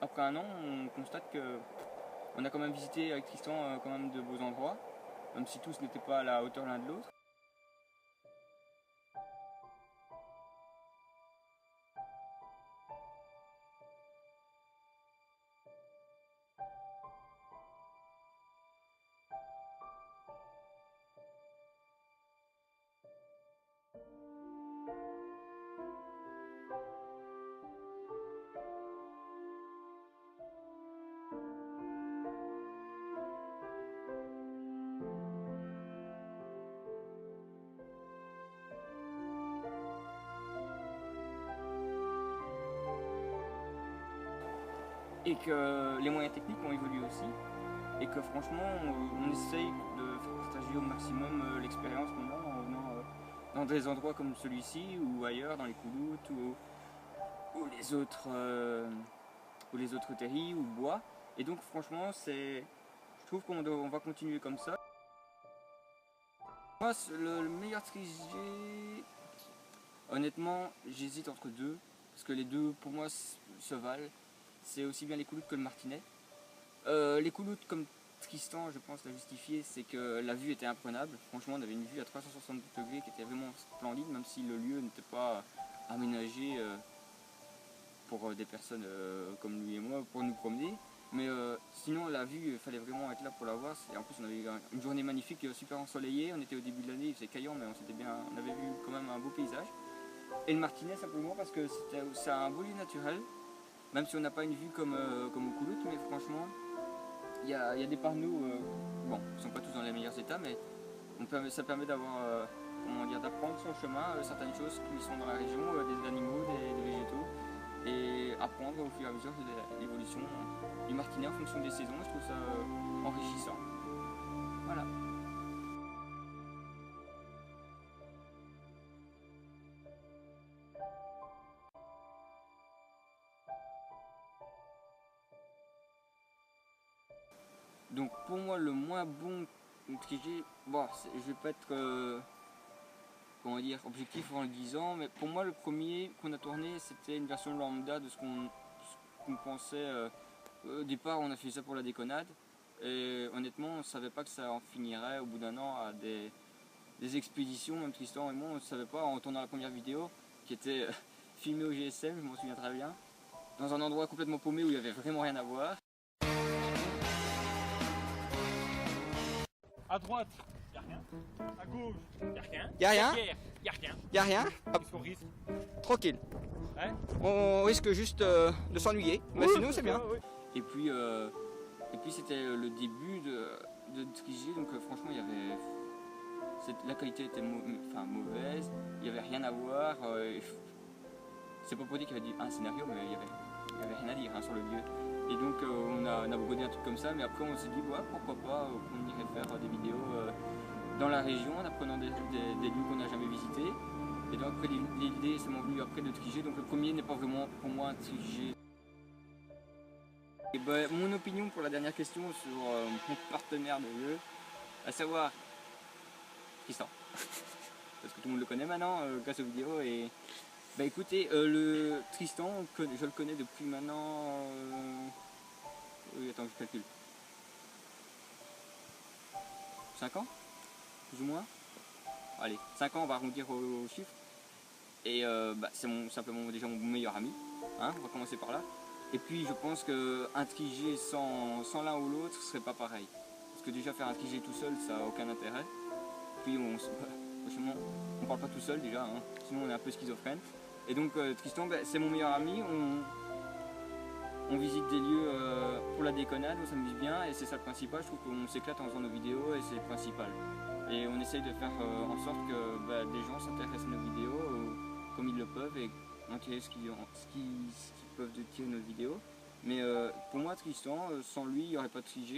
après un an, on constate que on a quand même visité avec Tristan quand même de beaux endroits, même si tous n'étaient pas à la hauteur l'un de l'autre. Et que les moyens techniques ont évolué aussi, et que franchement on essaye de faire partager au maximum l'expérience qu'on a en venant dans des endroits comme celui-ci ou ailleurs, dans les Couloutes ou les autres terris ou bois. Et donc franchement je trouve qu'on va continuer comme ça. Moi le meilleur trigé, honnêtement j'hésite entre deux, parce que les deux pour moi se valent. C'est aussi bien les Couloutes que le Martinet. Les Couloutes, comme Tristan, je pense, l'a justifié, c'est que la vue était imprenable. Franchement, on avait une vue à 360 degrés qui était vraiment splendide, même si le lieu n'était pas aménagé pour des personnes comme lui et moi, pour nous promener. Mais sinon, la vue, il fallait vraiment être là pour la voir. Et en plus, on avait eu une journée magnifique, super ensoleillée. On était au début de l'année, il faisait caillant, mais on avait vu quand même un beau paysage. Et le Martinet, simplement parce que c'est un beau lieu naturel. Même si on n'a pas une vue comme au Couloute, mais franchement, il y a des panneaux, bon, ils ne sont pas tous dans les meilleurs états, mais ça permet d'avoir, d'apprendre sur le chemin certaines choses qui sont dans la région, des animaux, des végétaux, et apprendre au fur et à mesure de l'évolution du Martinet en fonction des saisons. Je trouve ça enrichissant. Voilà. Donc pour moi le moins bon trigé, bon, je vais pas être comment dire, objectif en le disant, mais pour moi le premier qu'on a tourné c'était une version lambda de ce qu'on pensait. Au départ on a fait ça pour la déconnade, et honnêtement on ne savait pas que ça en finirait au bout d'un an à des expéditions. Même Tristan et moi on ne savait pas, en tournant la première vidéo qui était filmée au GSM, je m'en souviens très bien, dans un endroit complètement paumé où il n'y avait vraiment rien à voir. À droite, y'a rien. À gauche, y'a rien. Y'a rien. Y'a rien. Y'a rien. Qu'est-ce qu'on risque? Tranquille. Hein? On risque juste de s'ennuyer, mais Oui, sinon c'est bien. Oui. Et puis c'était le début de triger, donc franchement il y avait la qualité était mauvaise, il n'y avait rien à voir. C'est pas pour dire qu'il y avait un scénario, mais il y avait rien à dire sur le lieu. Et donc on a brodé un truc comme ça, mais après on s'est dit ouais, pourquoi pas, on irait faire des vidéos dans la région en apprenant des lieux qu'on n'a jamais visités. Et donc après l'idée c'est venu après de triger, donc le premier n'est pas vraiment pour moi un trigé. Et ben, mon opinion pour la dernière question sur mon partenaire de jeu, à savoir Tristan, parce que tout le monde le connaît maintenant grâce aux vidéos. Et bah écoutez, le Tristan, je le connais depuis maintenant, oui, attends, je calcule, 5 ans, plus ou moins. Allez, 5 ans, on va arrondir au chiffre. Et c'est simplement déjà mon meilleur ami, hein, on va commencer par là. Et puis je pense qu'un trigé sans l'un ou l'autre ce serait pas pareil. Parce que déjà faire un trigé tout seul ça n'a aucun intérêt. Puis franchement on parle pas tout seul déjà, hein, sinon on est un peu schizophrène. Et donc Tristan c'est mon meilleur ami, on visite des lieux pour la déconnade, on s'amuse bien et c'est ça le principal. Je trouve qu'on s'éclate en faisant nos vidéos et c'est le principal. Et on essaye de faire en sorte que des gens s'intéressent à nos vidéos comme ils le peuvent et en tirer ce qu'ils peuvent de tirer nos vidéos. Mais pour moi Tristan, sans lui il n'y aurait pas de trigé.